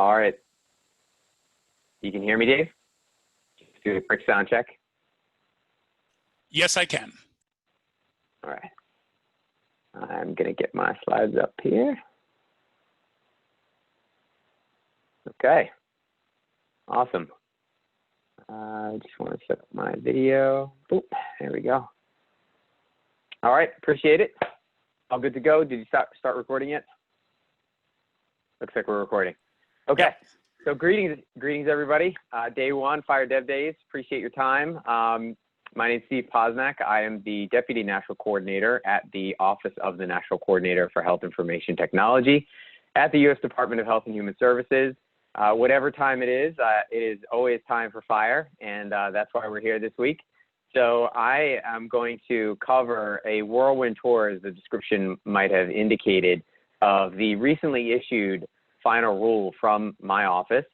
All right. You can hear me, Dave? Just do a quick sound check. Yes, I can. All right. I'm going to get my slides up here. Okay. Awesome. I just want to set up my video. Boop, there we go. All right. Appreciate it. All good to go. Did you start recording yet? Looks like we're recording. Okay. Yep. So greetings everybody. Day one, FHIR Dev Days. Appreciate your time. My name is Steve Posnack. I am the Deputy National Coordinator at the Office of the National Coordinator for Health Information Technology at the U.S. Department of Health and Human Services. Whatever time it is always time for FHIR, and that's why we're here this week. So I am going to cover a whirlwind tour, as the description might have indicated, of the recently issued final rule from my office.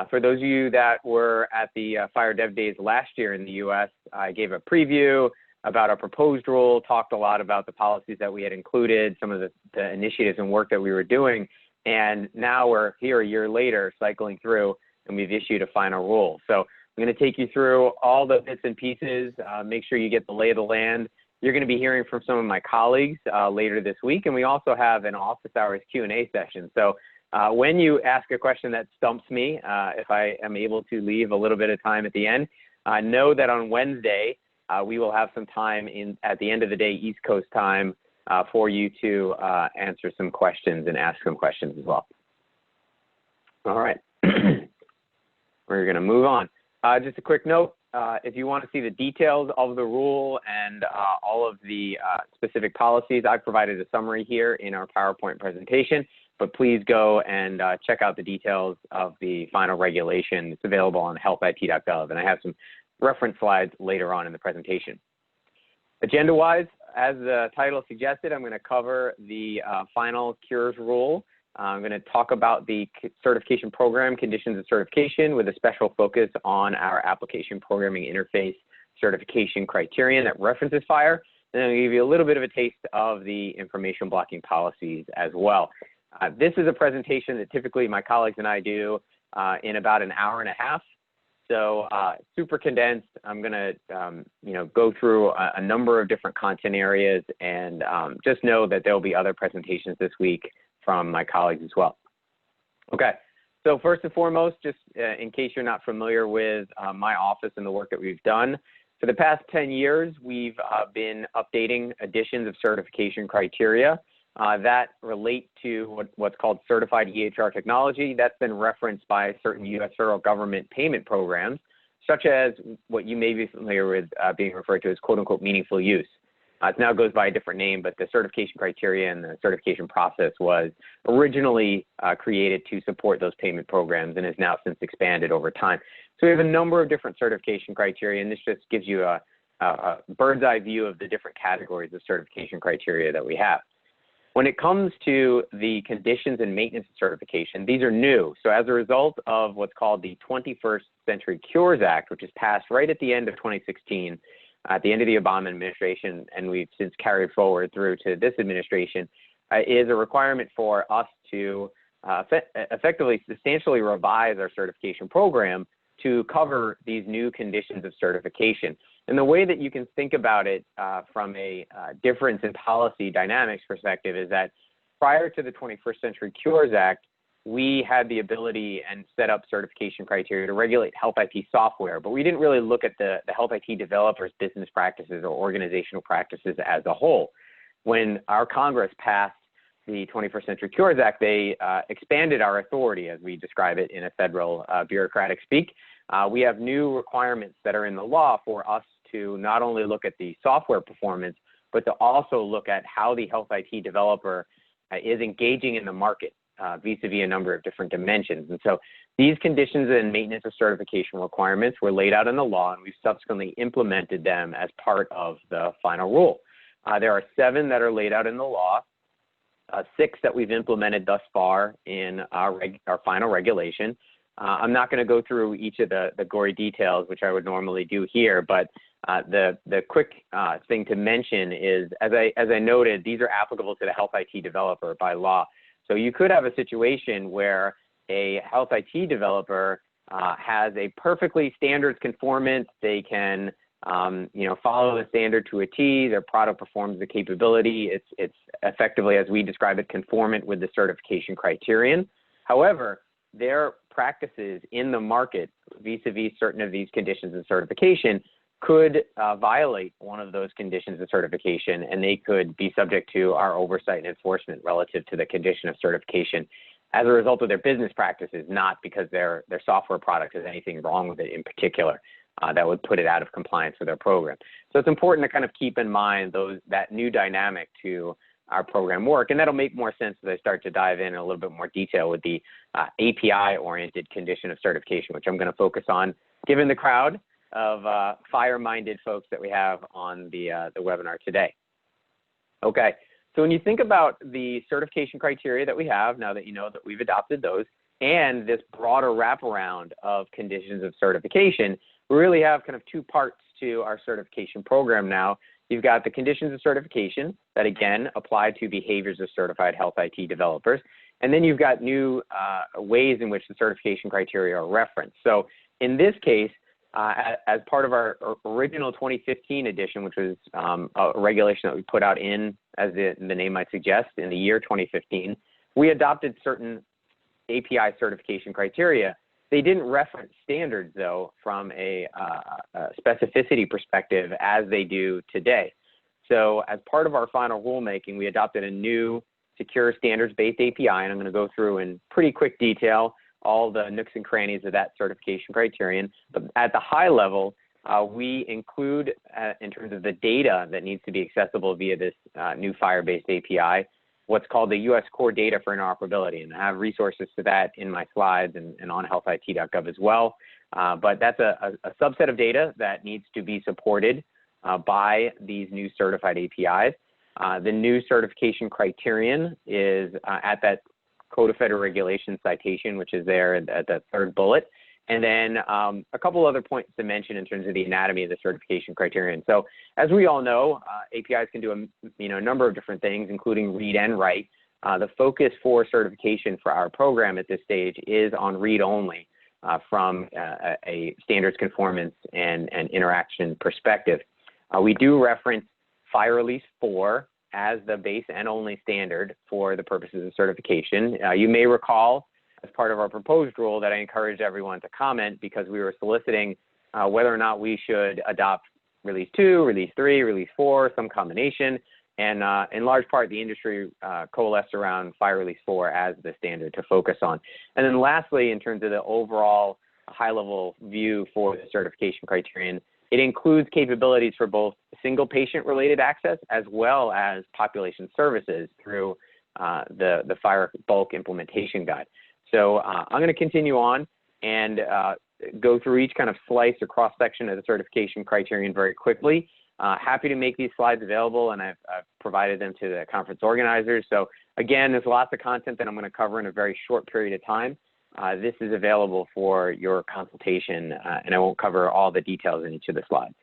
For those of you that were at the FHIR Dev Days last year in the US, I gave a preview about our proposed rule, talked a lot about the policies that we had included, some of the initiatives and work that we were doing, and now we're here a year later cycling through and we've issued a final rule. So I'm going to take you through all the bits and pieces, make sure you get the lay of the land. You're going to be hearing from some of my colleagues later this week, and we also have an office hours Q&A session. So when you ask a question that stumps me, if I am able to leave a little bit of time at the end, know that on Wednesday, we will have some time at the end of the day, East Coast time, for you to answer some questions and ask some questions as well. All right. We're going to move on. Just a quick note, if you want to see the details of the rule and all of the specific policies, I've provided a summary here in our PowerPoint presentation. But please go and check out the details of the final regulation. It's available on healthit.gov, and I have some reference slides later on in the presentation. Agenda-wise, as the title suggested, I'm going to cover the final cures rule. I'm going to talk about the certification program, conditions of certification, with a special focus on our application programming interface certification criterion that references FHIR. And then I'll give you a little bit of a taste of the information blocking policies as well. This is a presentation that typically my colleagues and I do in about an hour and a half. So super condensed. I'm going to go through a number of different content areas, and just know that there will be other presentations this week from my colleagues as well. Okay. So first and foremost, just in case you're not familiar with my office and the work that we've done, for the past 10 years, we've been updating editions of certification criteria that relate to what's called certified EHR technology. That's been referenced by certain U.S. federal government payment programs, such as what you may be familiar with being referred to as quote-unquote meaningful use. It now goes by a different name, but the certification criteria and the certification process was originally created to support those payment programs and has now since expanded over time. So we have a number of different certification criteria, and this just gives you a bird's eye view of the different categories of certification criteria that we have. When it comes to the conditions and maintenance of certification, these are new. So as a result of what's called the 21st Century Cures Act, which was passed right at the end of 2016, at the end of the Obama administration, and we've since carried forward through to this administration, is a requirement for us to effectively substantially revise our certification program to cover these new conditions of certification. And the way that you can think about it from a difference in policy dynamics perspective is that prior to the 21st Century Cures Act, we had the ability and set up certification criteria to regulate health IT software, but we didn't really look at the health IT developers' business practices or organizational practices as a whole. When our Congress passed the 21st Century Cures Act, they expanded our authority, as we describe it in a federal bureaucratic speak. We have new requirements that are in the law for us to not only look at the software performance, but to also look at how the health IT developer is engaging in the market vis-a-vis a number of different dimensions. And so these conditions and maintenance of certification requirements were laid out in the law, and we've subsequently implemented them as part of the final rule. There are 7 that are laid out in the law, 6 that we've implemented thus far in our final regulation. I'm not going to go through each of the gory details, which I would normally do here, but the quick thing to mention is, as I noted, these are applicable to the health IT developer by law. So you could have a situation where a health IT developer has a perfectly standards conformant. They can follow the standard to a T. Their product performs the capability. It's effectively, as we describe it, conformant with the certification criterion. However, their practices in the market vis-a-vis certain of these conditions of certification could violate one of those conditions of certification, and they could be subject to our oversight and enforcement relative to the condition of certification as a result of their business practices, not because their software product has anything wrong with it in particular that would put it out of compliance with their program. So it's important to kind of keep in mind that new dynamic to our program work, and that'll make more sense as I start to dive in a little bit more detail with the API-oriented condition of certification, which I'm going to focus on, given the crowd of FHIR-minded folks that we have on the webinar today. Okay, so when you think about the certification criteria that we have, now that you know that we've adopted those, and this broader wraparound of conditions of certification, we really have kind of two parts to our certification program now. You've got the conditions of certification that, again, apply to behaviors of certified health IT developers. And then you've got new ways in which the certification criteria are referenced. So in this case, as part of our original 2015 edition, which was a regulation that we put out as the name might suggest, in the year 2015, we adopted certain API certification criteria. They didn't reference standards, though, from a specificity perspective as they do today. So as part of our final rulemaking, we adopted a new secure standards-based API, and I'm going to go through in pretty quick detail all the nooks and crannies of that certification criterion. But at the high level, we include, in terms of the data that needs to be accessible via this new FHIR-based API, what's called the U.S. Core Data for Interoperability. And I have resources to that in my slides and on healthit.gov as well. But that's a subset of data that needs to be supported by these new certified APIs. The new certification criterion is at that Code of Federal Regulations citation, which is there at the third bullet. And then a couple other points to mention in terms of the anatomy of the certification criterion. So as we all know, APIs can do a number of different things, including read and write. The focus for certification for our program at this stage is on read-only from a standards conformance and interaction perspective. We do reference FHIR Release 4 as the base and only standard for the purposes of certification. You may recall, as part of our proposed rule, that I encouraged everyone to comment because we were soliciting whether or not we should adopt Release 2, Release 3, Release 4, some combination. And in large part, the industry coalesced around FHIR Release 4 as the standard to focus on. And then lastly, in terms of the overall high-level view for the certification criterion, it includes capabilities for both single patient-related access as well as population services through the FHIR bulk implementation guide. So I'm going to continue on and go through each kind of slice or cross-section of the certification criterion very quickly. Happy to make these slides available, and I've provided them to the conference organizers. So again, there's lots of content that I'm going to cover in a very short period of time. This is available for your consultation, and I won't cover all the details in each of the slides.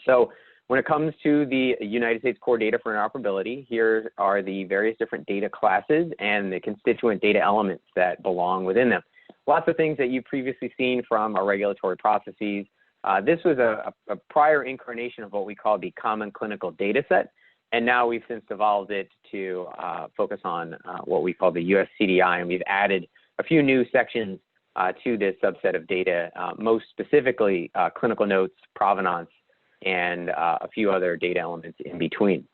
So when it comes to the United States Core Data for Interoperability, here are the various different data classes and the constituent data elements that belong within them. Lots of things that you've previously seen from our regulatory processes. This was a prior incarnation of what we call the Common Clinical Data Set, and now we've since evolved it to focus on what we call the US CDI, and we've added a few new sections to this subset of data, most specifically clinical notes, provenance, and a few other data elements in between.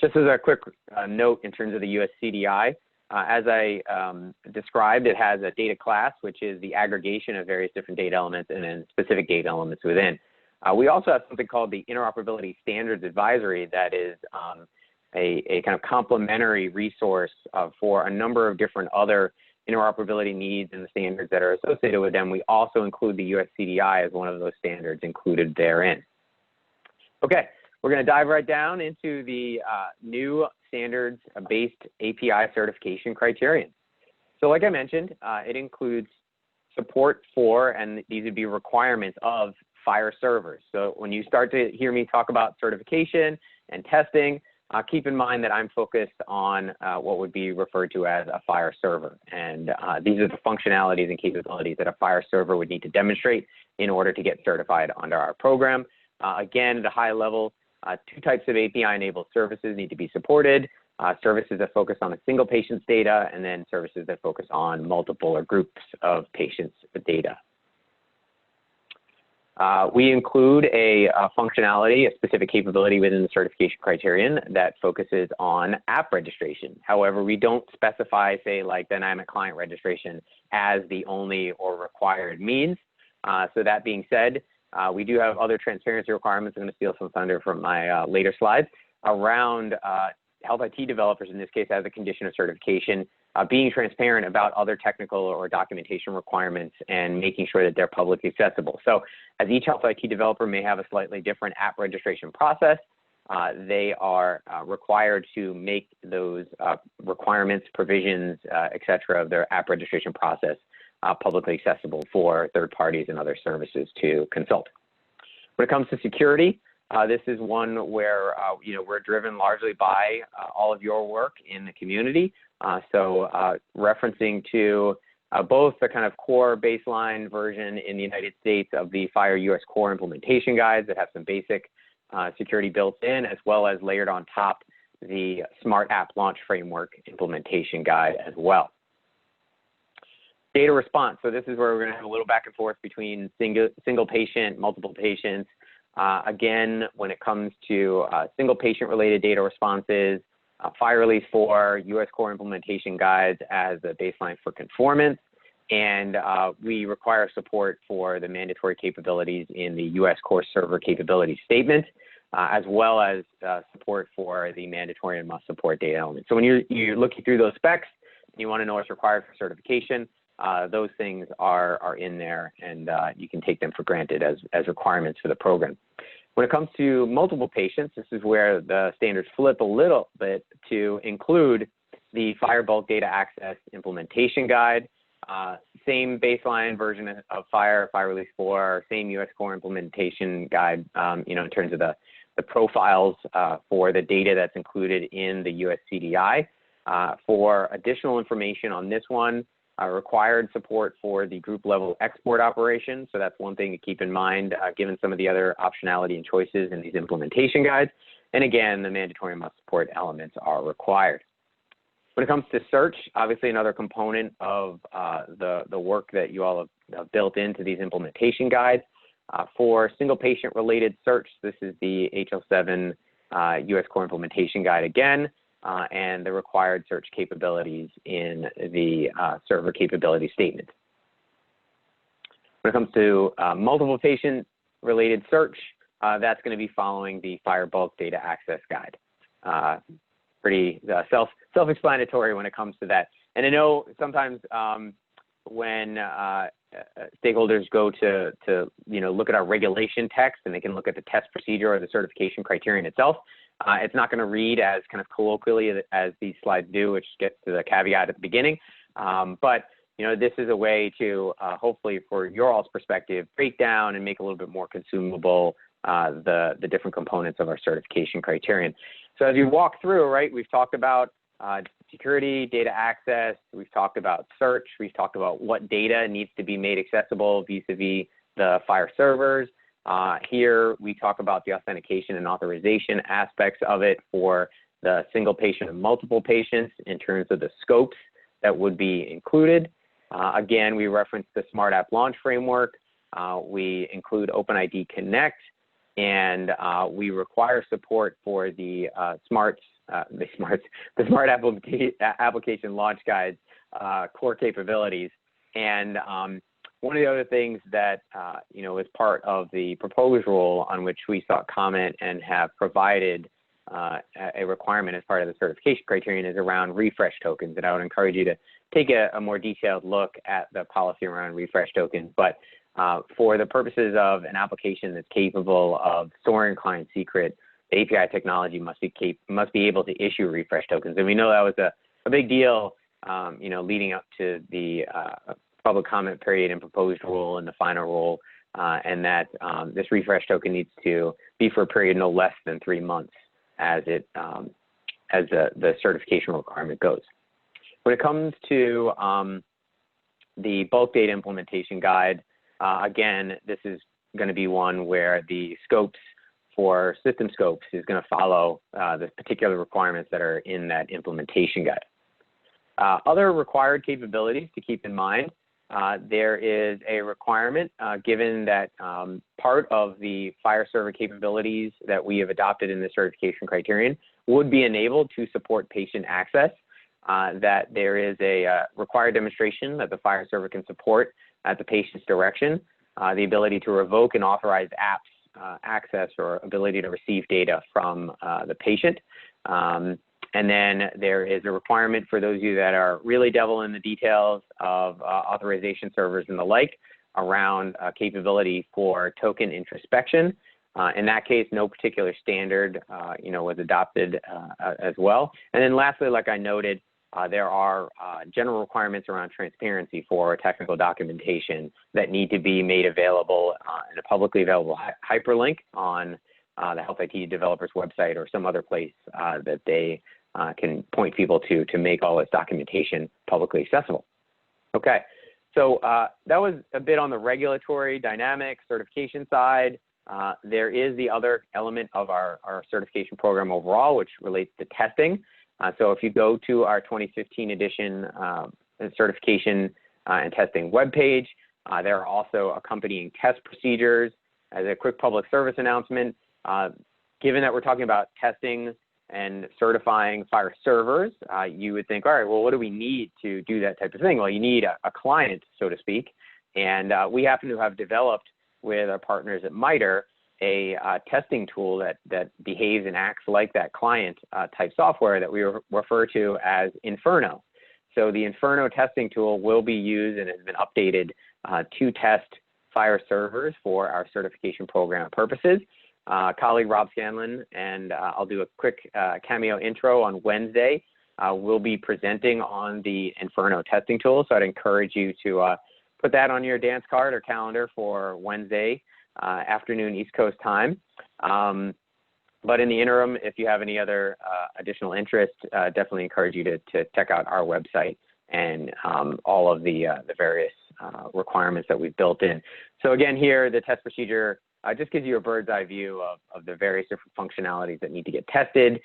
Just as a quick note in terms of the US CDI, as I described, it has a data class, which is the aggregation of various different data elements and then specific data elements within. We also have something called the Interoperability Standards Advisory that is a kind of complementary resource for a number of different other interoperability needs and the standards that are associated with them. We also include the US CDI as one of those standards included therein. Okay, we're going to dive right down into the new standards-based API certification criterion. So like I mentioned, it includes support for, and these would be requirements of, FHIR servers. So when you start to hear me talk about certification and testing, keep in mind that I'm focused on what would be referred to as a FHIR server. And these are the functionalities and capabilities that a FHIR server would need to demonstrate in order to get certified under our program. Again, at a high level, 2 types of API-enabled services need to be supported. Services that focus on a single patient's data, and then services that focus on multiple or groups of patients' data. We include a functionality, a specific capability within the certification criterion that focuses on app registration. However, we don't specify, say, like dynamic client registration as the only or required means. So that being said, we do have other transparency requirements. I'm going to steal some thunder from my later slides around health IT developers, in this case, as a condition of certification, being transparent about other technical or documentation requirements and making sure that they're publicly accessible. So as each health IT developer may have a slightly different app registration process, they are required to make those requirements, provisions, et cetera, of their app registration process publicly accessible for third parties and other services to consult. When it comes to security, this is one where we're driven largely by all of your work in the community. So referencing to both the kind of core baseline version in the United States of the FHIR US core implementation guides that have some basic security built in, as well as layered on top the Smart App Launch Framework implementation guide as well. Data response. So this is where we're going to have a little back and forth between single patient, multiple patients. Again, when it comes to single patient related data responses, FHIR Release 4, US Core Implementation Guides as a baseline for conformance, and we require support for the mandatory capabilities in the US Core Server Capability Statement, as well as support for the mandatory and must support data elements. So when you're looking through those specs, and you want to know what's required for certification, those things are in there, and you can take them for granted as requirements for the program. When it comes to multiple patients, this is where the standards flip a little bit to include the FHIR Bulk Data Access Implementation Guide, same baseline version of FHIR Release 4, same US Core Implementation Guide, in terms of the profiles for the data that's included in the US CDI. For additional information on this one, required support for the group level export operation. So that's one thing to keep in mind, given some of the other optionality and choices in these implementation guides. And again, the mandatory and must support elements are required. When it comes to search, obviously another component of the work that you all have built into these implementation guides. For single patient related search, this is the HL7 US Core Implementation Guide again. And the required search capabilities in the server capability statement. When it comes to multiple patient related search, that's going to be following the FHIR Bulk Data Access Guide. Pretty self-explanatory when it comes to that. And I know sometimes when stakeholders go to look at our regulation text, and they can look at the test procedure or the certification criterion itself, it's not going to read as kind of colloquially as these slides do, which gets to the caveat at the beginning. But this is a way to hopefully, for your all's perspective, break down and make a little bit more consumable the different components of our certification criterion. So as you walk through, right, we've talked about security, data access, we've talked about search, we've talked about what data needs to be made accessible vis-a-vis the FHIR servers. Here we talk about the authentication and authorization aspects of it for the single patient and multiple patients in terms of the scopes that would be included. Again, we reference the Smart App Launch Framework. We include OpenID Connect, and we require support for the Smart Application Launch Guides core capabilities. And one of the other things that, is part of the proposed rule on which we sought comment and have provided a requirement as part of the certification criterion is around refresh tokens. And I would encourage you to take a more detailed look at the policy around refresh tokens. But for the purposes of an application that's capable of storing client secret, the API technology must be able to issue refresh tokens. And we know that was a big deal, leading up to the public comment period and proposed rule and the final rule, and that this refresh token needs to be for a period no less than 3 months. as the certification requirement goes. When it comes to the bulk data implementation guide, again, this is going to be one where the scopes for system scopes is going to follow the particular requirements that are in that implementation guide. Other required capabilities to keep in mind, there is a requirement given that part of the FHIR server capabilities that we have adopted in the certification criterion would be enabled to support patient access, that there is a required demonstration that the FHIR server can support at the patient's direction, the ability to revoke and authorize apps access or ability to receive data from the patient. And then there is a requirement for those of you that are really devil in the details of authorization servers and the like around capability for token introspection. In that case, no particular standard, was adopted as well. And then lastly, like I noted, there are general requirements around transparency for technical documentation that need to be made available in a publicly available hyperlink on the Health IT developer's website or some other place that they can point people to make all this documentation publicly accessible. Okay, so that was a bit on the regulatory dynamic certification side. There is the other element of our certification program overall, which relates to testing. So if you go to our 2015 edition certification and testing webpage, there are also accompanying test procedures. As a quick public service announcement, given that we're talking about testing and certifying FHIR servers, you would think, all right, well, what do we need to do that type of thing? Well, you need a client, so to speak. And we happen to have developed with our partners at MITRE a testing tool that behaves and acts like that client type software that we refer to as Inferno. So the Inferno testing tool will be used and has been updated to test FHIR servers for our certification program purposes. Colleague Rob Scanlon and I'll do a quick cameo intro on Wednesday. We'll be presenting on the Inferno testing tool, so I'd encourage you to put that on your dance card or calendar for Wednesday afternoon East Coast time. But in the interim, if you have any other additional interest, definitely encourage you to check out our website and all of the various requirements that we've built in. So again, here, the test procedure just gives you a bird's eye view of the various different functionalities that need to get tested,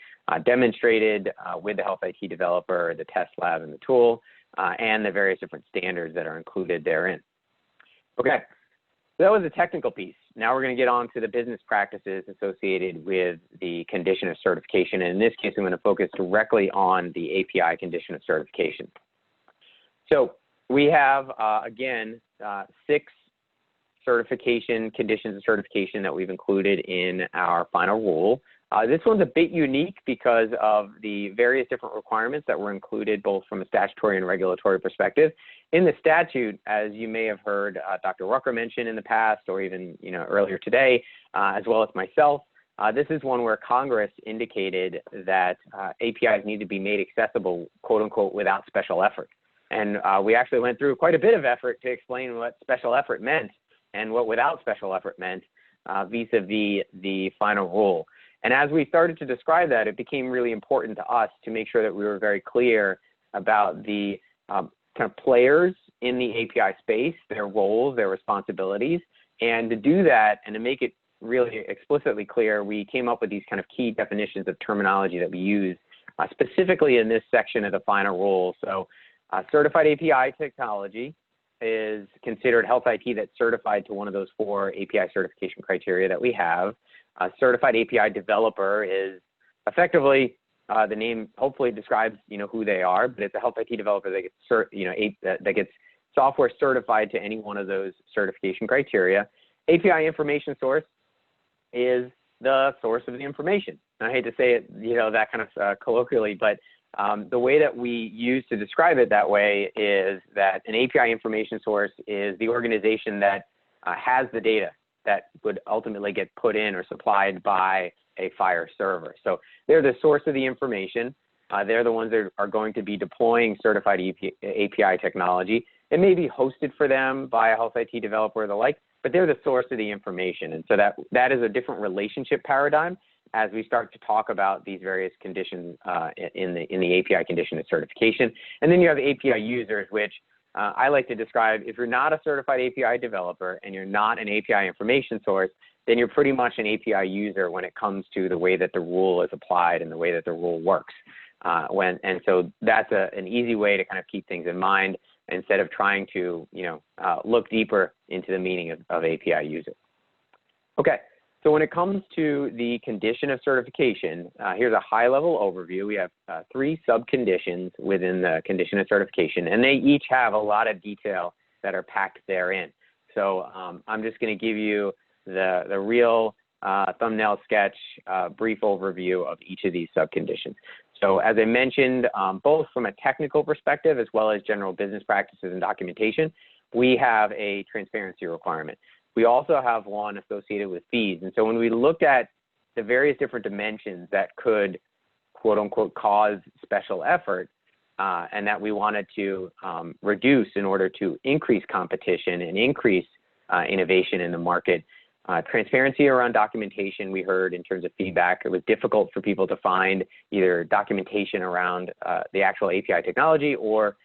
demonstrated with the Health IT developer, the test lab, and the tool, and the various different standards that are included therein. Okay, so that was the technical piece. Now we're going to get on to the business practices associated with the condition of certification. And in this case, I'm going to focus directly on the API condition of certification. So we have, again, 6 certification conditions of certification that we've included in our final rule. This one's a bit unique because of the various different requirements that were included both from a statutory and regulatory perspective. In the statute, as you may have heard Dr. Rucker mention in the past or even earlier today, as well as myself, this is one where Congress indicated that APIs need to be made accessible, quote unquote, without special effort. And we actually went through quite a bit of effort to explain what special effort meant and what without special effort meant vis-a-vis the final rule. And as we started to describe that, it became really important to us to make sure that we were very clear about the kind of players in the API space, their roles, their responsibilities. And to do that and to make it really explicitly clear, we came up with these kind of key definitions of terminology that we use specifically in this section of the final rule. So certified API technology is considered Health IT that's certified to one of those 4 API certification criteria that we have. A certified API developer is effectively the name hopefully describes who they are, but it's a Health IT developer that gets that gets software certified to any one of those certification criteria. API information source is the source of the information. And I hate to say it that kind of colloquially, but the way that we use to describe it that way is that an API information source is the organization that has the data that would ultimately get put in or supplied by a FHIR server. So they're the source of the information. They're the ones that are going to be deploying certified API technology. It may be hosted for them by a Health IT developer or the like, but they're the source of the information. And so that is a different relationship paradigm as we start to talk about these various conditions in the API condition of certification. And then you have API users, which I like to describe, if you're not a certified API developer and you're not an API information source, then you're pretty much an API user when it comes to the way that the rule is applied and the way that the rule works. And so that's an easy way to kind of keep things in mind instead of trying to, look deeper into the meaning of API user. Okay, so when it comes to the condition of certification, here's a high-level overview. We have 3 sub-conditions within the condition of certification, and they each have a lot of detail that are packed therein. So I'm just going to give you the real thumbnail sketch, brief overview of each of these sub-conditions. So as I mentioned, both from a technical perspective as well as general business practices and documentation, we have a transparency requirement. We also have one associated with fees. And so when we looked at the various different dimensions that could, quote unquote, cause special effort and that we wanted to reduce in order to increase competition and increase innovation in the market, transparency around documentation, we heard in terms of feedback, it was difficult for people to find either documentation around the actual API technology or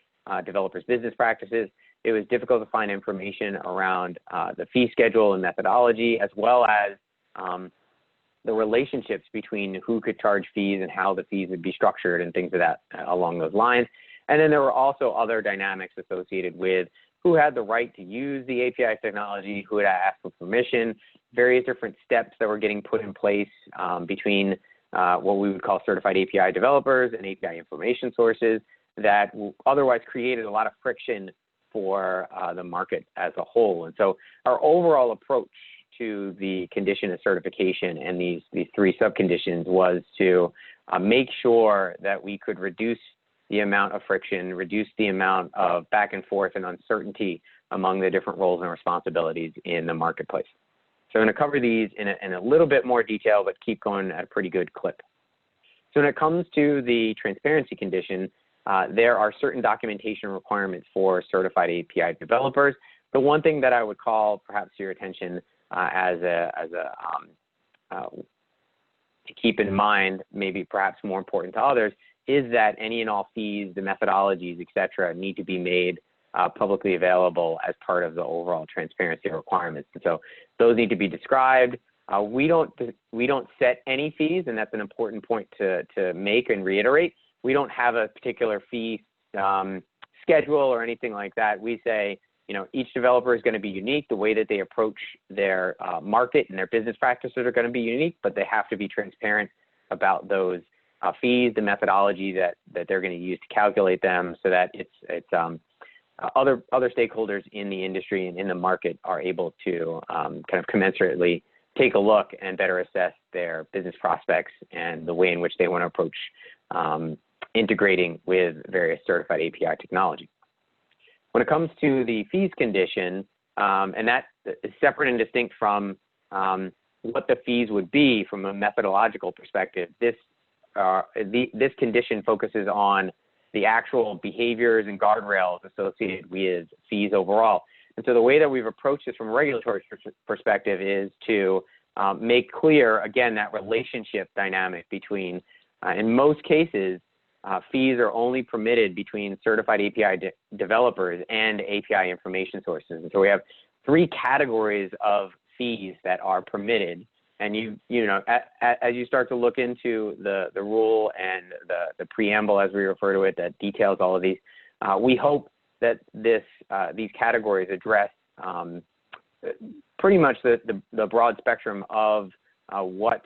developers' business practices. It was difficult to find information around the fee schedule and methodology, as well as the relationships between who could charge fees and how the fees would be structured and things of that along those lines. And then there were also other dynamics associated with who had the right to use the API technology, who had asked for permission, various different steps that were getting put in place between what we would call certified API developers and API information sources that otherwise created a lot of friction for the market as a whole. And so our overall approach to the condition of certification and these 3 subconditions was to make sure that we could reduce the amount of friction, reduce the amount of back and forth and uncertainty among the different roles and responsibilities in the marketplace. So I'm going to cover these in a little bit more detail, but keep going at a pretty good clip. So when it comes to the transparency condition, there are certain documentation requirements for certified API developers. The one thing that I would call perhaps to your attention to keep in mind, maybe perhaps more important to others, is that any and all fees, the methodologies, et cetera, need to be made publicly available as part of the overall transparency requirements. And so those need to be described. We don't set any fees, and that's an important point to make and reiterate. We don't have a particular fee schedule or anything like that. We say, each developer is going to be unique. The way that they approach their market and their business practices are going to be unique, but they have to be transparent about those fees, the methodology that they're going to use to calculate them, so that it's other stakeholders in the industry and in the market are able to kind of commensurately take a look and better assess their business prospects and the way in which they want to approach integrating with various certified API technology. When it comes to the fees condition, and that is separate and distinct from what the fees would be from a methodological perspective, this condition focuses on the actual behaviors and guardrails associated with fees overall. And so the way that we've approached this from a regulatory perspective is to make clear, again, that relationship dynamic between, in most cases, fees are only permitted between certified API developers and API information sources. And so we have 3 categories of fees that are permitted. And as you start to look into the rule and the preamble, as we refer to it, that details all of these, we hope that these categories address pretty much the broad spectrum of what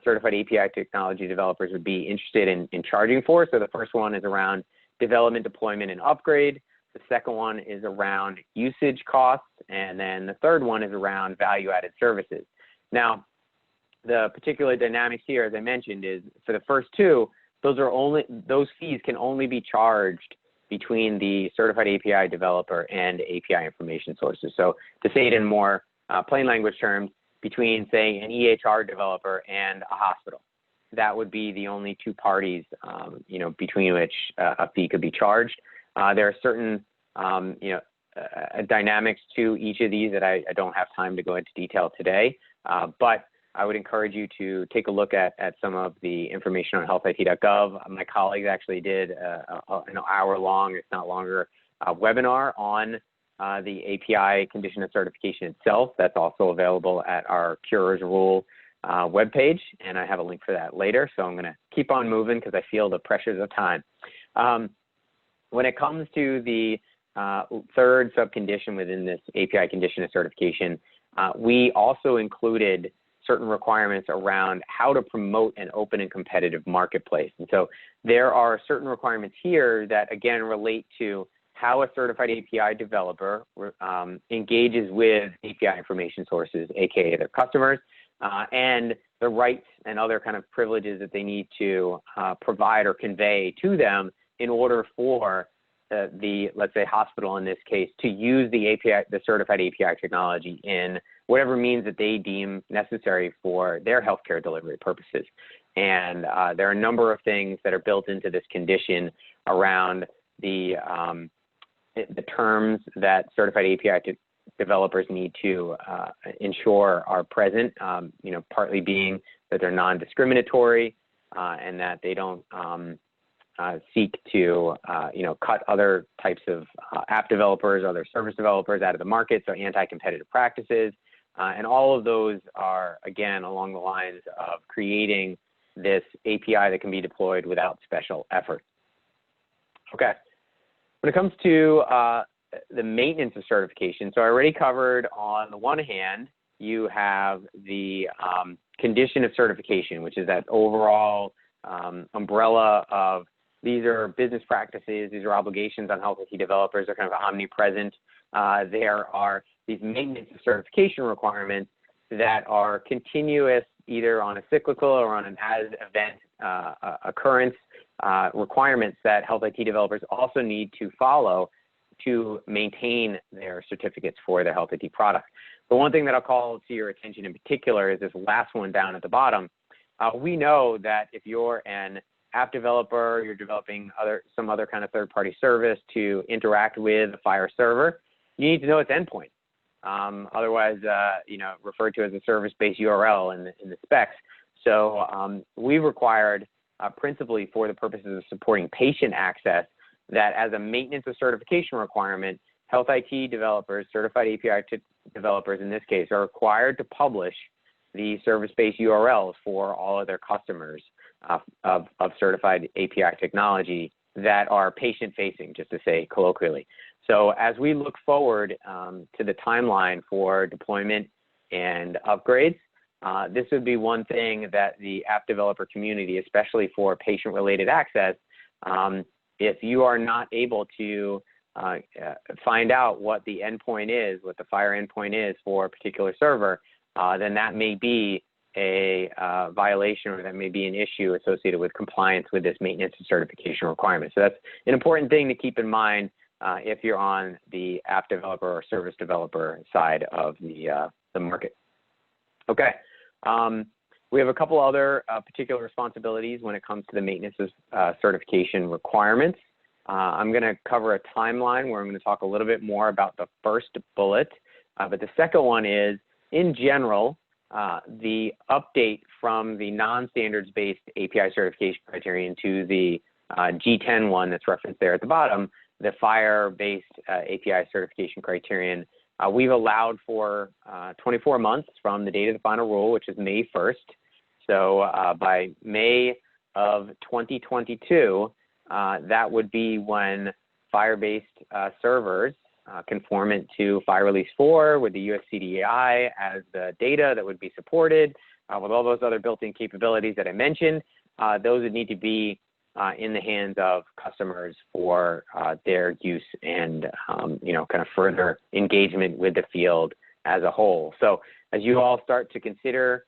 certified API technology developers would be interested in charging for. So the first one is around development, deployment, and upgrade. The second one is around usage costs. And then the third one is around value-added services. Now, the particular dynamics here, as I mentioned, is for the first 2, those fees can only be charged between the certified API developer and API information sources. So to say it in more plain language terms, between, say, an EHR developer and a hospital, that would be the only 2 parties, between which a fee could be charged. There are certain, dynamics to each of these that I don't have time to go into detail today. But I would encourage you to take a look at some of the information on healthit.gov. My colleagues actually did an hour-long, if not longer, webinar on the API condition of certification itself. That's also available at our Cures Rule webpage, and I have a link for that later. So I'm going to keep on moving because I feel the pressures of time. When it comes to the third subcondition within this API condition of certification, we also included certain requirements around how to promote an open and competitive marketplace. And so there are certain requirements here that, again, relate to how a certified API developer engages with API information sources, aka their customers, and the rights and other kind of privileges that they need to provide or convey to them in order for let's say, hospital in this case, to use the API, the certified API technology in whatever means that they deem necessary for their healthcare delivery purposes. And there are a number of things that are built into this condition around the terms that certified API developers need to ensure are present, you know, partly being that they're non-discriminatory and that they don't seek to, you know, cut other types of app developers, other service developers out of the market, so anti-competitive practices. And all of those are, again, along the lines of creating this API that can be deployed without special effort. Okay. When it comes to the maintenance of certification, so I already covered on the one hand, you have the condition of certification, which is that overall umbrella of these are business practices, these are obligations on health IT developers, they're kind of omnipresent. There are these maintenance of certification requirements that are continuous, either on a cyclical or on an as-event occurrence requirements that health IT developers also need to follow to maintain their certificates for their health IT product. But one thing that I'll call to your attention in particular is this last one down at the bottom. We know that if you're an app developer, you're developing some other kind of third-party service to interact with the FHIR server, you need to know its endpoint. Otherwise, you know, referred to as a service-based URL in the specs. So we required, principally for the purposes of supporting patient access, that as a maintenance of certification requirement, health IT developers, certified API developers in this case, are required to publish the service-based URLs for all of their customers of certified API technology that are patient-facing, just to say colloquially. So as we look forward to the timeline for deployment and upgrades, this would be one thing that the app developer community, especially for patient-related access, if you are not able to find out what the endpoint is, what the FHIR endpoint is for a particular server, then that may be a violation, or that may be an issue associated with compliance with this maintenance and certification requirement. So that's an important thing to keep in mind if you're on the app developer or service developer side of the market. Okay. We have a couple other particular responsibilities when it comes to the maintenance of certification requirements. I'm going to cover a timeline where I'm going to talk a little bit more about the first bullet, but the second one is, in general, the update from the non-standards-based API certification criterion to the G10 one that's referenced there at the bottom, the FHIR-based API certification criterion. We've allowed for 24 months from the date of the final rule, which is May 1st. So by May of 2022, that would be when FHIR-based servers conformant to FHIR Release 4 with the US CDI as the data that would be supported with all those other built-in capabilities that I mentioned, those would need to be in the hands of customers for their use and, you know, kind of further engagement with the field as a whole. So as you all start to consider,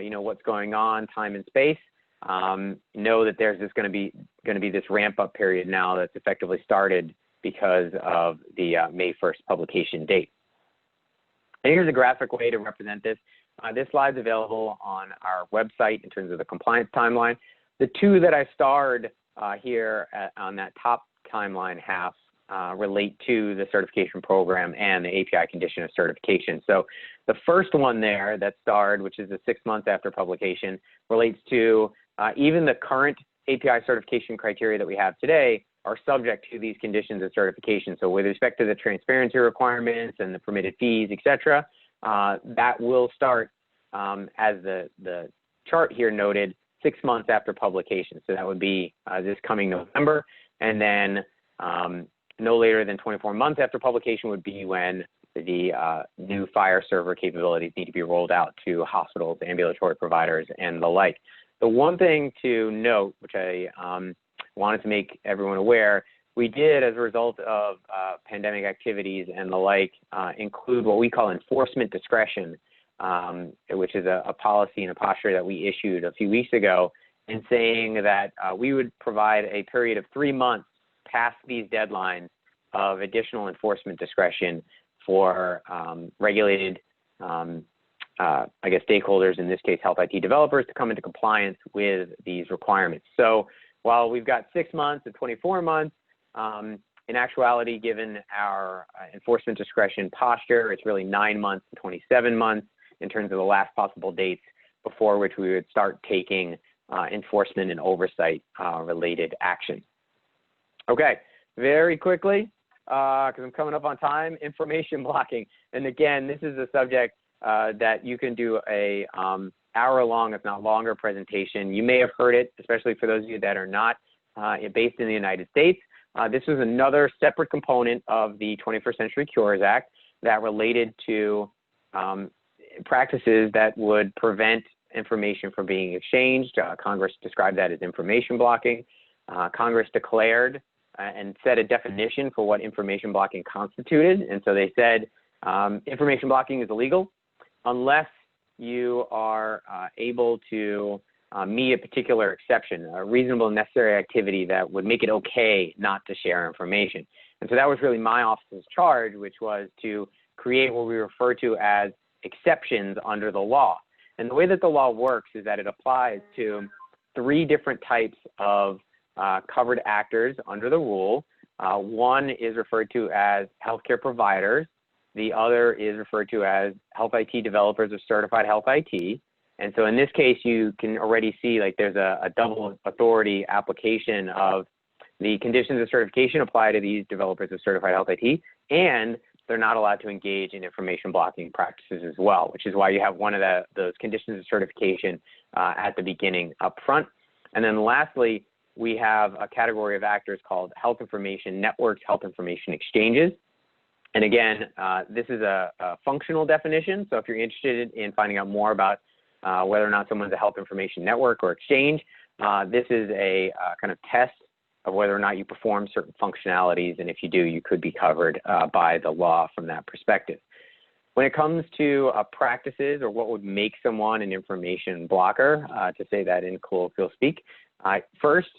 you know, what's going on, time and space, know that there's just going to be this ramp-up period now that's effectively started because of the May 1st publication date. And here's a graphic way to represent this. This slide's available on our website in terms of the compliance timeline. The two that I starred here on that top timeline half relate to the certification program and the API condition of certification. So the first one there that starred, which is the 6 months after publication, relates to even the current API certification criteria that we have today are subject to these conditions of certification. So with respect to the transparency requirements and the permitted fees, et cetera, that will start, as the chart here noted, 6 months after publication. So that would be this coming November. And then no later than 24 months after publication would be when the new FHIR server capabilities need to be rolled out to hospitals, ambulatory providers, and the like. The one thing to note, which I wanted to make everyone aware, we did, as a result of pandemic activities and the like, include what we call enforcement discretion, which is a policy and a posture that we issued a few weeks ago, in saying that we would provide a period of 3 months past these deadlines of additional enforcement discretion for regulated I guess stakeholders, in this case health IT developers, to come into compliance with these requirements. So while we've got 6 months and 24 months, in actuality, given our enforcement discretion posture, it's really 9 months to 27 months in terms of the last possible dates before which we would start taking enforcement and oversight related action. Okay, very quickly, because I'm coming up on time, information blocking. And again, this is a subject that you can do a hour-long, if not longer, presentation. You may have heard it, especially for those of you that are not based in the United States. This was another separate component of the 21st Century Cures Act that related to practices that would prevent information from being exchanged. Congress described that as information blocking. Congress declared and set a definition for what information blocking constituted. And so they said information blocking is illegal unless you are able to meet a particular exception, a reasonable and necessary activity that would make it okay not to share information. And so that was really my office's charge, which was to create what we refer to as exceptions under the law. And the way that the law works is that it applies to 3 different types of covered actors under the rule. One is referred to as healthcare providers. The other is referred to as health IT developers or certified health IT. And so in this case, you can already see like there's a double authority application of the conditions of certification apply to these developers of certified health IT, and they're not allowed to engage in information blocking practices as well, which is why you have one of those conditions of certification at the beginning up front. And then lastly, we have a category of actors called health information networks, health information exchanges. And again, this is a functional definition. So if you're interested in finding out more about whether or not someone's a health information network or exchange, this is a kind of test of whether or not you perform certain functionalities. And if you do, you could be covered by the law from that perspective. When it comes to practices or what would make someone an information blocker, to say that in colloquial speak, first,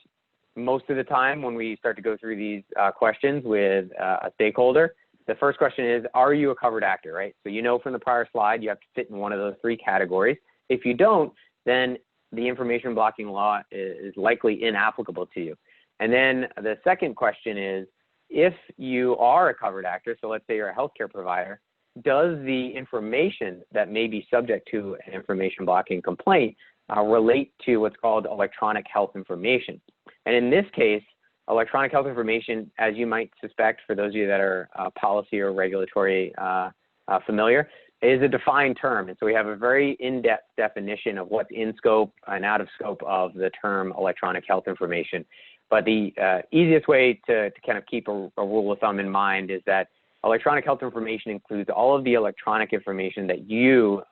most of the time when we start to go through these questions with a stakeholder, the first question is, are you a covered actor, right? So you know from the prior slide, you have to fit in one of those 3 categories. If you don't, then the information blocking law is likely inapplicable to you. And then the second question is, if you are a covered actor, so let's say you're a healthcare provider, does the information that may be subject to an information blocking complaint relate to what's called electronic health information? And in this case, electronic health information, as you might suspect, for those of you that are policy or regulatory familiar, is a defined term. And so we have a very in-depth definition of what's in scope and out of scope of the term electronic health information. But the easiest way to kind of keep a rule of thumb in mind is that electronic health information includes all of the electronic information that you,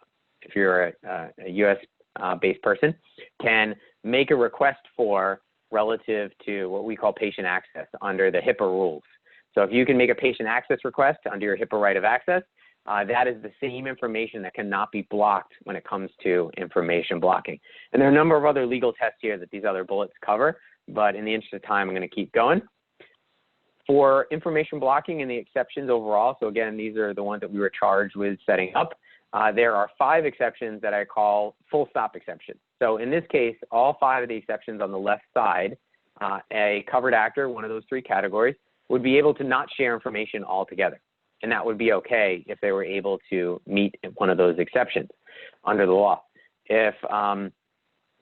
if you're a US-based person, can make a request for relative to what we call patient access under the HIPAA rules. So if you can make a patient access request under your HIPAA right of access, that is the same information that cannot be blocked when it comes to information blocking. And there are a number of other legal tests here that these other bullets cover, but in the interest of time, I'm going to keep going. For information blocking and the exceptions overall, so again, these are the ones that we were charged with setting up. There are 5 exceptions that I call full stop exceptions. So in this case, all 5 of the exceptions on the left side, a covered actor, one of those 3 categories, would be able to not share information altogether. And that would be okay if they were able to meet one of those exceptions under the law. If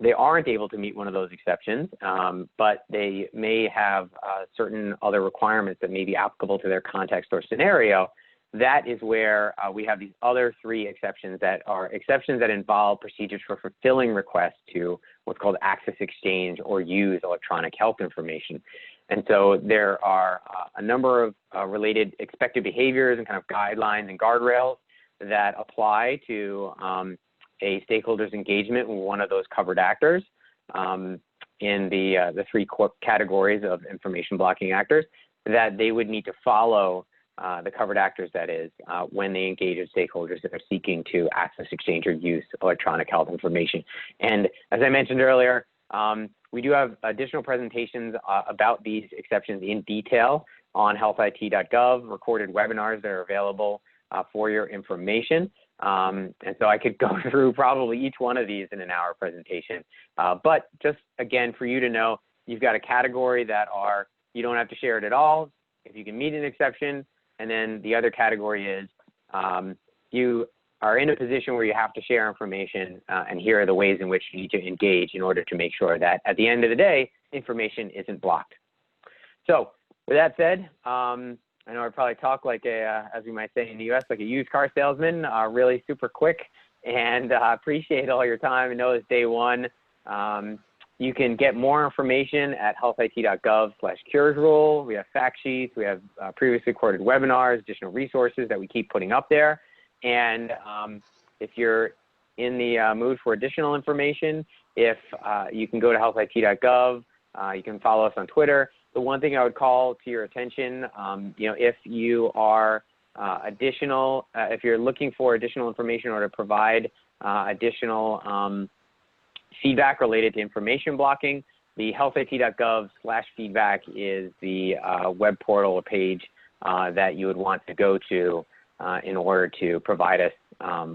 they aren't able to meet one of those exceptions, but they may have certain other requirements that may be applicable to their context or scenario, that is where we have these other 3 exceptions that are exceptions that involve procedures for fulfilling requests to what's called access, exchange, or use electronic health information. And so there are a number of related expected behaviors and kind of guidelines and guardrails that apply to a stakeholder's engagement with one of those covered actors in the 3 core categories of information blocking actors that they would need to follow the covered actors, that is, when they engage with stakeholders that are seeking to access, exchange, or use electronic health information. And as I mentioned earlier, we do have additional presentations about these exceptions in detail on healthit.gov, recorded webinars that are available for your information. And so I could go through probably each one of these in an hour presentation. But just again, for you to know, you've got a category that are, you don't have to share it at all if you can meet an exception. And then the other category is you are in a position where you have to share information, and here are the ways in which you need to engage in order to make sure that at the end of the day, information isn't blocked. So with that said, I know I probably talk like a, as we might say in the US, like a used car salesman, really super quick, and appreciate all your time. I know it's day one. You can get more information at healthit.gov/cures rule. We have fact sheets. We have previously recorded webinars, additional resources that we keep putting up there. And if you're in the mood for additional information, if you can go to healthit.gov, you can follow us on Twitter. The one thing I would call to your attention, if you are if you're looking for additional information or to provide additional feedback related to information blocking, the healthit.gov/feedback is the web portal or page that you would want to go to in order to provide us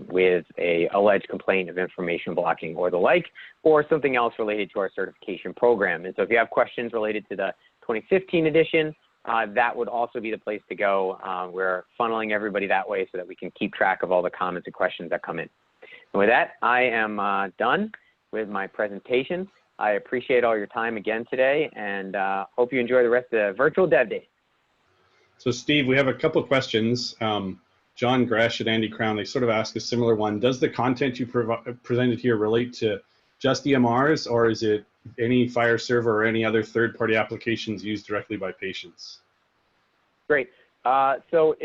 with a alleged complaint of information blocking or the like, or something else related to our certification program. And so if you have questions related to the 2015 edition, that would also be the place to go. We're funneling everybody that way so that we can keep track of all the comments and questions that come in. And with that, I am done with my presentation. I appreciate all your time again today, and hope you enjoy the rest of the virtual Dev Days. So Steve, we have a couple of questions. John Gresh and Andy Crown, they sort of ask a similar one. Does the content you presented here relate to just EMRs, or is it any FHIR server or any other third-party applications used directly by patients? Great. So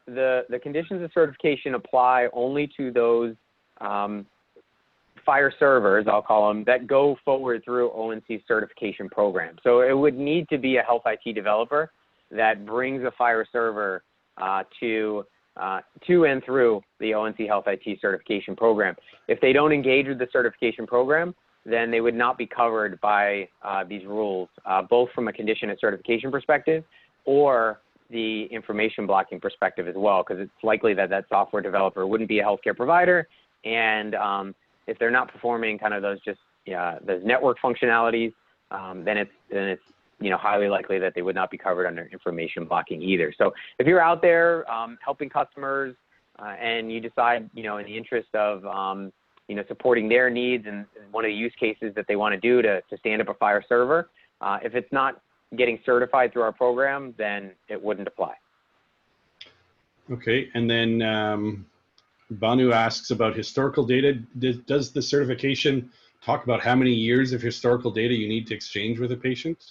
the conditions of certification apply only to those FHIR servers, I'll call them, that go forward through ONC certification program. So it would need to be a health IT developer that brings a FHIR server to and through the ONC Health IT certification program. If they don't engage with the certification program, then they would not be covered by these rules, both from a condition of certification perspective or the information blocking perspective as well, because it's likely that that software developer wouldn't be a healthcare provider, and if they're not performing kind of those those network functionalities, then it's highly likely that they would not be covered under information blocking either. So if you're out there helping customers and you decide, in the interest of, supporting their needs and one of the use cases that they want to do to stand up a FHIR server, if it's not getting certified through our program, then it wouldn't apply. Okay, and then Banu asks about historical data. Does the certification talk about how many years of historical data you need to exchange with a patient?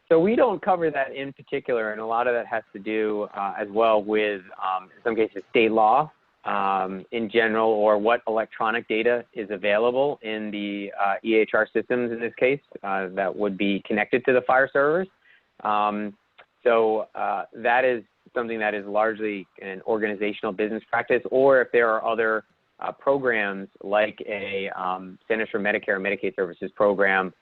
So we don't cover that in particular, and a lot of that has to do as well with, in some cases, state law in general, or what electronic data is available in the EHR systems in this case that would be connected to the FHIR servers. So that is something that is largely an organizational business practice, or if there are other programs like a Centers for Medicare and Medicaid Services program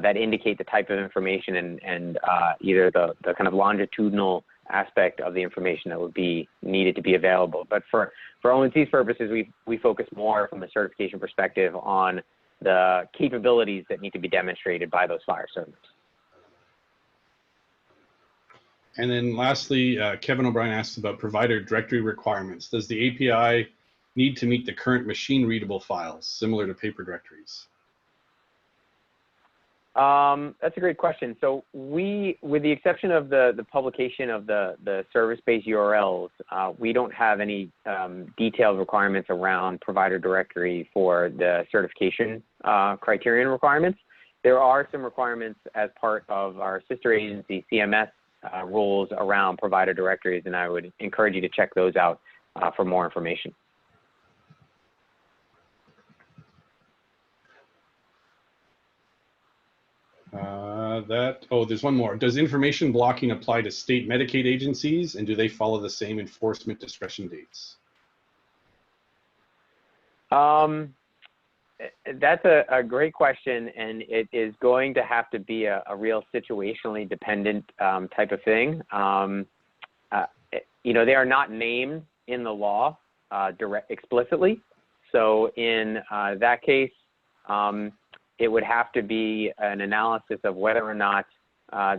that indicate the type of information and either the kind of longitudinal aspect of the information that would be needed to be available. But for ONC's purposes, we focus more from a certification perspective on the capabilities that need to be demonstrated by those FHIR servers. And then lastly, Kevin O'Brien asks about provider directory requirements. Does the API need to meet the current machine readable files, similar to paper directories? That's a great question. So we, with the exception of the publication of the service-based URLs, we don't have any detailed requirements around provider directory for the certification criterion requirements. There are some requirements as part of our sister agency CMS rules around provider directories, and I would encourage you to check those out for more information. There's one more. Does information blocking apply to state Medicaid agencies, and do they follow the same enforcement discretion dates? That's a great question, and it is going to have to be a real situationally dependent type of thing. You know, they are not named in the law explicitly. So in that case, it would have to be an analysis of whether or not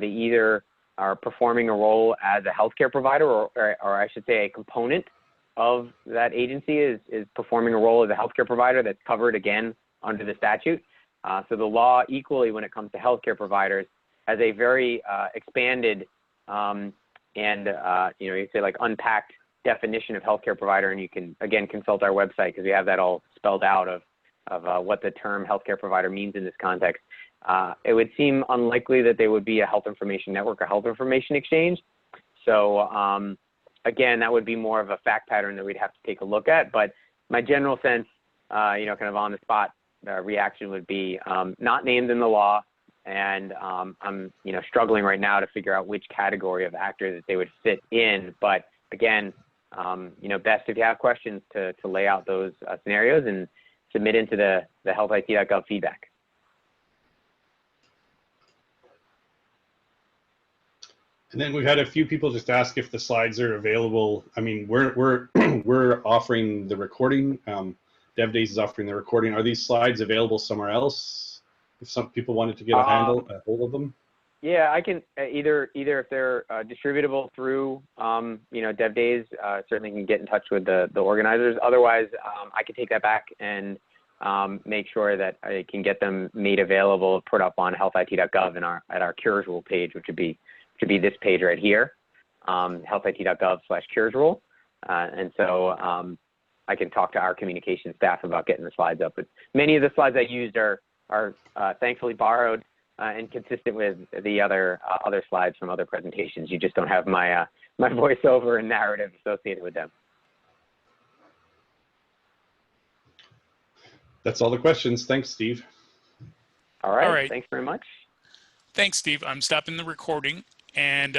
they either are performing a role as a healthcare provider, or I should say a component of that agency is performing a role as a healthcare provider that's covered, again, under the statute. So the law equally, when it comes to healthcare providers, has a very expanded and, you know, you say like unpacked definition of healthcare provider, and you can, again, consult our website because we have that all spelled out of what the term healthcare provider means in this context. It would seem unlikely that they would be a health information network or health information exchange. So again, that would be more of a fact pattern that we'd have to take a look at. But my general sense, you know, kind of on the spot reaction would be not named in the law. And I'm, you know, struggling right now to figure out which category of actor that they would fit in. But again, you know, best if you have questions to lay out those scenarios and submit into the healthit.gov feedback. And then we've had a few people just ask if the slides are available. I mean, we're offering the recording. DevDays is offering the recording. Are these slides available somewhere else? If some people wanted to get a hold of them. Yeah, I can either if they're distributable through you know, DevDays, certainly can get in touch with the organizers. Otherwise, I can take that back and make sure that I can get them made available, put up on healthit.gov and at our cures rule page, which would be this page right here, healthit.gov/cures rule. And so I can talk to our communication staff about getting the slides up. But many of the slides I used are thankfully borrowed and consistent with the other slides from other presentations. You just don't have my my voiceover and narrative associated with them. That's all the questions. Thanks, Steve. All right. Thanks very much. Thanks, Steve. I'm stopping the recording, and